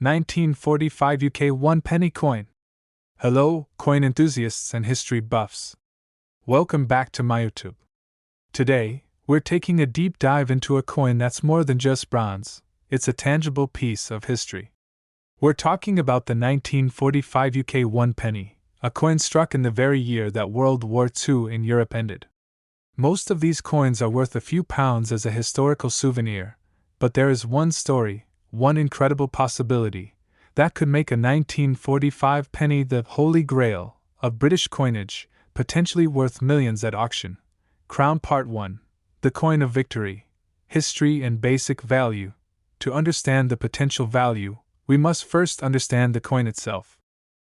1945 UK 1 penny coin. Hello, coin enthusiasts and history buffs. Welcome back to my YouTube. Today, we're taking a deep dive into a coin that's more than just bronze, it's a tangible piece of history. We're talking about the 1945 UK 1 penny, a coin struck in the very year that World War II in Europe ended. Most of these coins are worth a few pounds as a historical souvenir, but there is one story, one incredible possibility, that could make a 1945 penny the holy grail of British coinage, potentially worth millions at auction. Crown Part 1. The Coin of Victory. History and Basic Value. To understand the potential value, we must first understand the coin itself.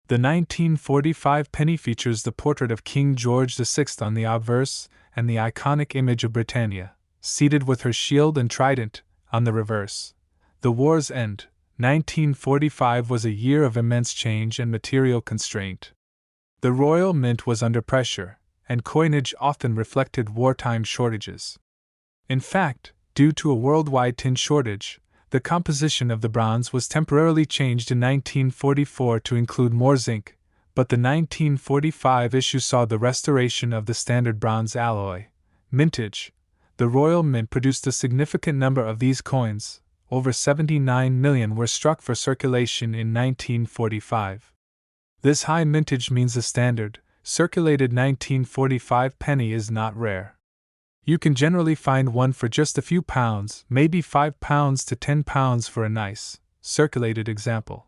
The 1945 penny features the portrait of King George VI on the obverse and the iconic image of Britannia, seated with her shield and trident, on the reverse. The war's end, 1945, was a year of immense change and material constraint. The Royal Mint was under pressure, and coinage often reflected wartime shortages. In fact, due to a worldwide tin shortage, the composition of the bronze was temporarily changed in 1944 to include more zinc, but the 1945 issue saw the restoration of the standard bronze alloy. Mintage. The Royal Mint produced a significant number of these coins. Over 79 million were struck for circulation in 1945. This high mintage means the standard, circulated 1945 penny is not rare. You can generally find one for just a few pounds, maybe £5 to £10 for a nice, circulated example.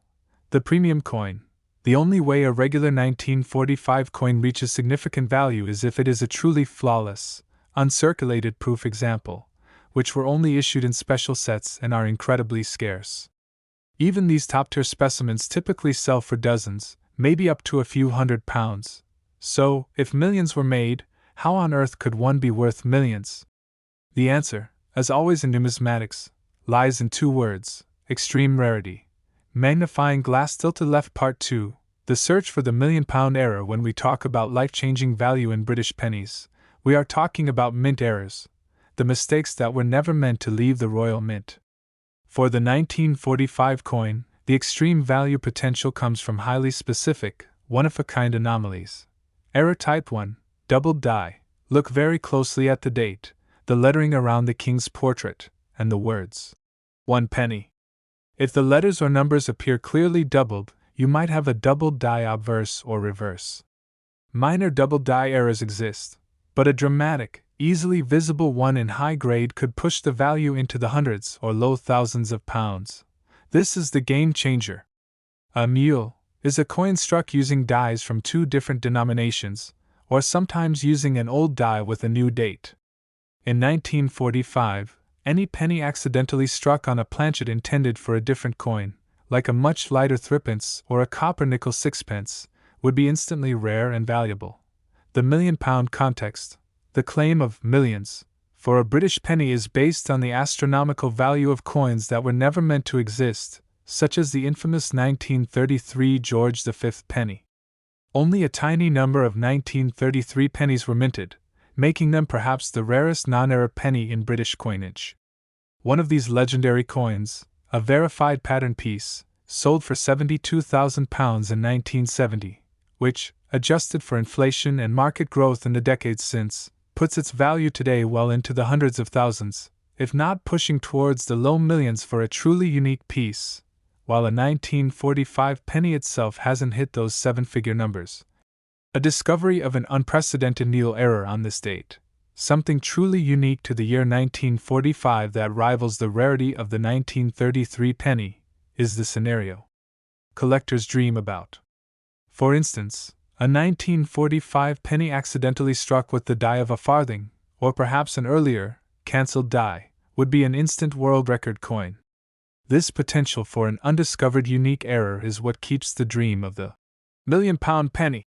The premium coin. The only way a regular 1945 coin reaches significant value is if it is a truly flawless, uncirculated proof example, which were only issued in special sets and are incredibly scarce. Even these top-tier specimens typically sell for dozens, maybe up to a few £100s. So, if millions were made, how on earth could one be worth millions? The answer, as always in numismatics, lies in two words: extreme rarity. Magnifying glass tilted left Part 2, the search for the £1,000,000 error. When we talk about life-changing value in British pennies, we are talking about mint errors, the mistakes that were never meant to leave the Royal Mint. For the 1945 coin, the extreme value potential comes from highly specific, one-of-a-kind anomalies. Error Type 1, doubled die. Look very closely at the date, the lettering around the king's portrait, and the words 1 penny. If the letters or numbers appear clearly doubled, you might have a doubled die obverse or reverse. Minor doubled die errors exist, but a dramatic, easily visible one in high grade could push the value into the hundreds or low thousands of pounds. This is the game changer. A mule is a coin struck using dies from two different denominations, or sometimes using an old die with a new date. In 1945, any penny accidentally struck on a planchet intended for a different coin, like a much lighter threepence or a copper nickel sixpence, would be instantly rare and valuable. The £1,000,000 context. The claim of millions for a British penny is based on the astronomical value of coins that were never meant to exist, such as the infamous 1933 George V penny. Only a tiny number of 1933 pennies were minted, making them perhaps the rarest non-error penny in British coinage. One of these legendary coins, a verified pattern piece, sold for £72,000 in 1970, which, adjusted for inflation and market growth in the decades since, puts its value today well into the hundreds of thousands, if not pushing towards the low millions for a truly unique piece, while a 1945 penny itself hasn't hit those seven-figure numbers. A discovery of an unprecedented nil error on this date, something truly unique to the year 1945 that rivals the rarity of the 1933 penny, is the scenario collectors dream about. For instance, a 1945 penny accidentally struck with the die of a farthing, or perhaps an earlier, cancelled die, would be an instant world record coin. This potential for an undiscovered unique error is what keeps the dream of the £1,000,000 penny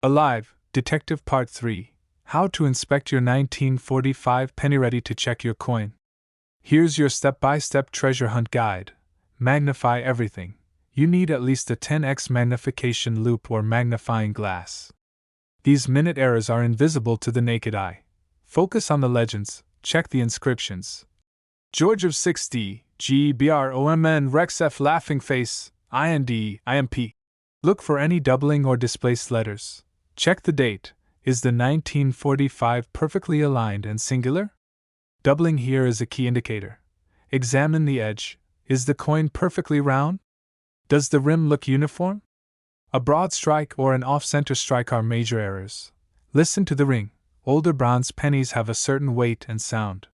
alive. Detective Part 3. How to inspect your 1945 penny. Ready to check your coin? Here's your step-by-step treasure hunt guide. Magnify everything. You need at least a 10x magnification loupe or magnifying glass. These minute errors are invisible to the naked eye. Focus on the legends, check the inscriptions. George of 60, GBROMN Rex F laughing face, IND, IMP. Look for any doubling or displaced letters. Check the date. Is the 1945 perfectly aligned and singular? Doubling here is a key indicator. Examine the edge. Is the coin perfectly round? Does the rim look uniform? A broad strike or an off-center strike are major errors. Listen to the ring. Older bronze pennies have a certain weight and sound.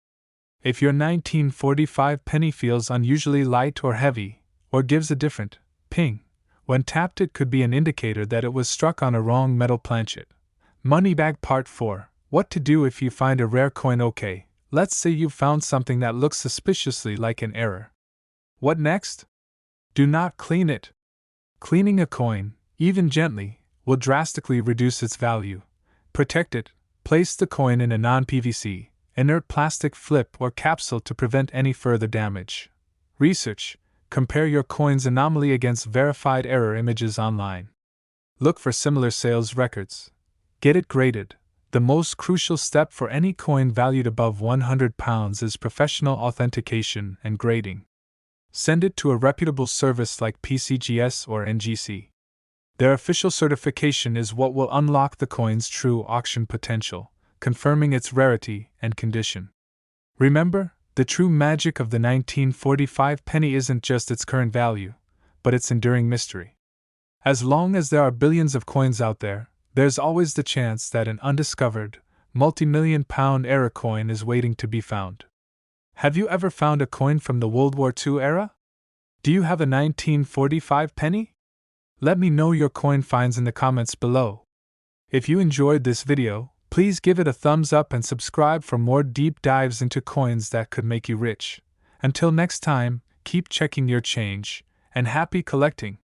If your 1945 penny feels unusually light or heavy, or gives a different ping when tapped, it could be an indicator that it was struck on a wrong metal planchet. Moneybag Part 4. What to do if you find a rare coin. Okay, let's say you found something that looks suspiciously like an error. What next? Do not clean it. Cleaning a coin, even gently, will drastically reduce its value. Protect it. Place the coin in a non-PVC, inert plastic flip or capsule to prevent any further damage. Research. Compare your coin's anomaly against verified error images online. Look for similar sales records. Get it graded. The most crucial step for any coin valued above £100 is professional authentication and grading. Send it to a reputable service like PCGS or NGC. Their official certification is what will unlock the coin's true auction potential, confirming its rarity and condition. Remember, the true magic of the 1945 penny isn't just its current value, but its enduring mystery. As long as there are billions of coins out there, there's always the chance that an undiscovered, multi-million-pound error coin is waiting to be found. Have you ever found a coin from the World War II era? Do you have a 1945 penny? Let me know your coin finds in the comments below. If you enjoyed this video, please give it a thumbs up and subscribe for more deep dives into coins that could make you rich. Until next time, keep checking your change, and happy collecting!